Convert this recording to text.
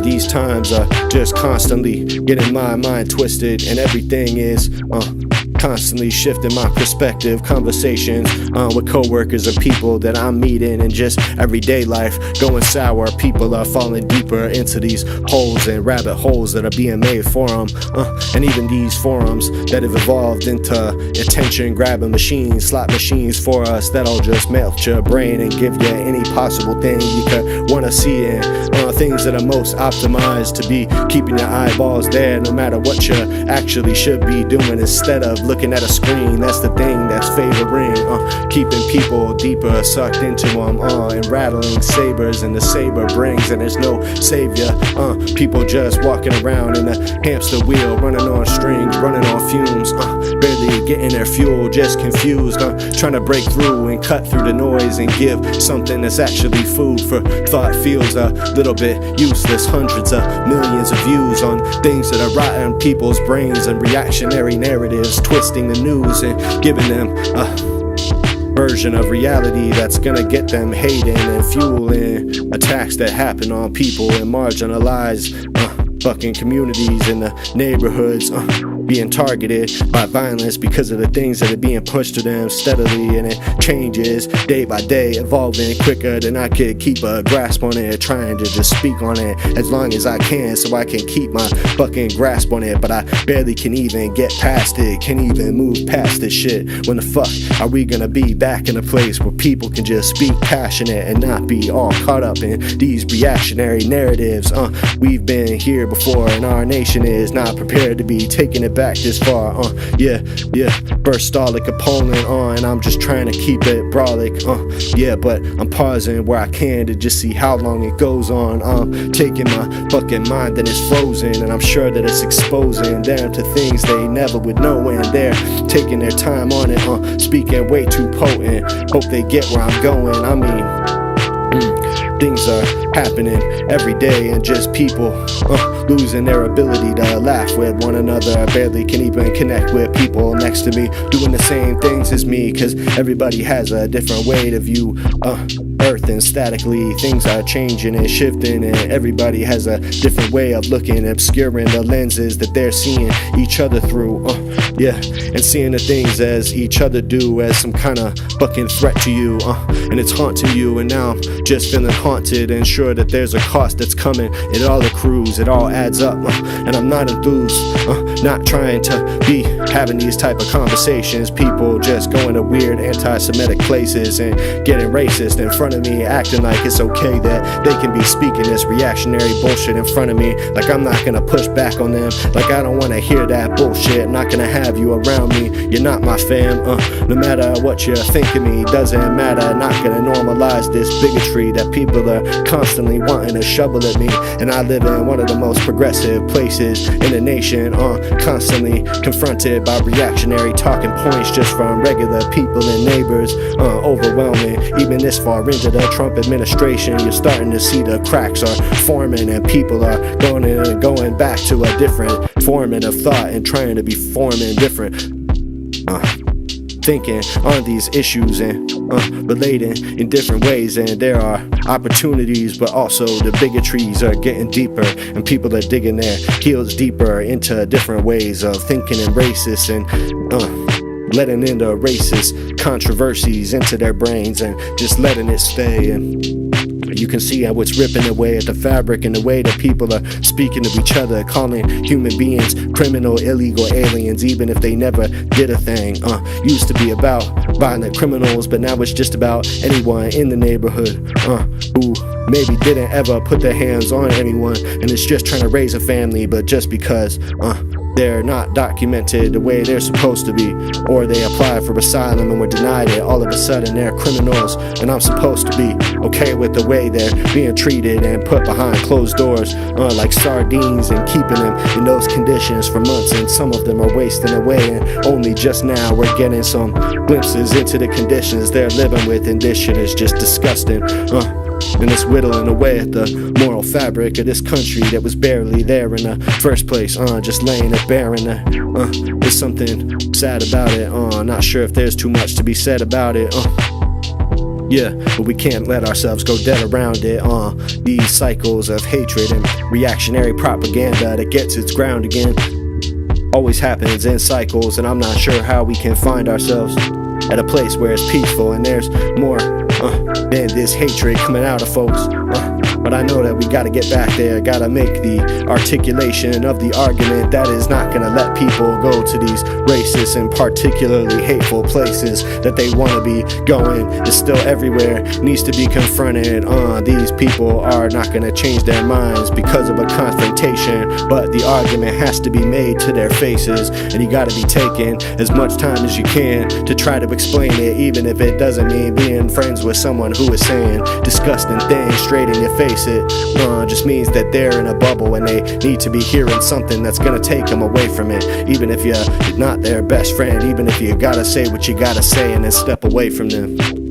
These times are just constantly getting my mind twisted, and everything is constantly shifting my perspective. Conversations with coworkers and people that I'm meeting, and just everyday life going sour. People are falling deeper into these holes and rabbit holes that are being made for them, and even these forums that have evolved into attention grabbing machines, slot machines for us that'll just melt your brain and give you any possible thing you could want to see, and things that are most optimized to be keeping your eyeballs there no matter what you actually should be doing, instead of looking at a screen. That's the thing that's favoring keeping people deeper sucked into them, and rattling sabers, and the saber brings, and there's no savior. People just walking around in a hamster wheel, running on strings, running on fumes, barely getting their fuel, just confused, trying to break through and cut through the noise and give something that's actually food for thought. Feels a little bit useless. Hundreds of millions of views on things that are rotting people's brains, and reactionary narratives twisting the news and giving them a version of reality that's gonna get them hating and fueling attacks that happen on people and marginalized fucking communities in the neighborhoods, being targeted by violence because of the things that are being pushed to them steadily, and it changes day by day, evolving quicker than I could keep a grasp on it, trying to just speak on it as long as I can so I can keep my fucking grasp on it, but I barely can even get past it, can't even move past this shit. When the fuck are we gonna be back in a place where people can just speak passionate and not be all caught up in these reactionary narratives? We've been here before, and our nation is not prepared to be taking it back this far. First Stalic opponent and I'm just trying to keep it brolic. But I'm pausing where I can to just see how long it goes on. I'm taking my fucking mind and it's frozen, and I'm sure that it's exposing them to things they never would know, and they're taking their time on it, speaking way too potent. Hope they get where I'm going. I mean, things are happening every day, and just people losing their ability to laugh with one another. I barely can even connect with people next to me doing the same things as me, cause everybody has a different way to view earth, and statically things are changing and shifting, and everybody has a different way of looking, obscuring the lenses that they're seeing each other through, and seeing the things as each other do as some kind of fucking threat to you, and it's haunting you, and now I'm just feeling haunted and sure that there's a cost that's coming. It all accrues, it all adds up, and I'm not enthused, not trying to be having these type of conversations. People just going to weird anti-Semitic places and getting racist in front of me, acting like it's okay that they can be speaking this reactionary bullshit in front of me, like I'm not gonna push back on them, like I don't wanna hear that bullshit. I'm not gonna have you around me, you're not my fam, no matter what you think of me, doesn't matter. Not gonna normalize this bigotry that people are constantly wanting to shovel at me, and I live in one of the most progressive places in the nation, constantly confronted by reactionary talking points just from regular people and neighbors, overwhelming. Even this far into the Trump administration, you're starting to see the cracks are forming, and people are going back to a different forming of thought and trying to be forming different thinking on these issues and relating in different ways. And there are opportunities, but also the bigotries are getting deeper, and people are digging their heels deeper into different ways of thinking and racist, and letting in the racist controversies into their brains and just letting it stay. And you can see how it's ripping away at the fabric and the way that people are speaking to each other, calling human beings criminal, illegal aliens, even if they never did a thing. Used to be about violent criminals, but now it's just about anyone in the neighborhood who maybe didn't ever put their hands on anyone, and it's just trying to raise a family, but just because they're not documented the way they're supposed to be, or they apply for asylum and were denied it, all of a sudden they're criminals, and I'm supposed to be okay with the way they're being treated and put behind closed doors like sardines, and keeping them in those conditions for months, and some of them are wasting away, and only just now we're getting some glimpses into the conditions they're living with, and this shit is just disgusting. And it's whittling away at the moral fabric of this country that was barely there in the first place, just laying it bare in the, there's something sad about it, not sure if there's too much to be said about it, Yeah, but we can't let ourselves go dead around it. These cycles of hatred and reactionary propaganda that gets its ground again always happens in cycles, and I'm not sure how we can find ourselves at a place where it's peaceful and there's more than this hatred coming out of folks. But I know that we gotta get back there, gotta make the articulation of the argument that is not gonna let people go to these racist and particularly hateful places that they wanna be going. It's still everywhere, needs to be confronted. These people are not gonna change their minds because of a confrontation, but the argument has to be made to their faces, and you gotta be taking as much time as you can to try to explain it, even if it doesn't mean being friends with someone who is saying disgusting things straight in your face. It just means that they're in a bubble and they need to be hearing something that's gonna take them away from it. Even if you're not their best friend, even if you gotta say what you gotta say and then step away from them.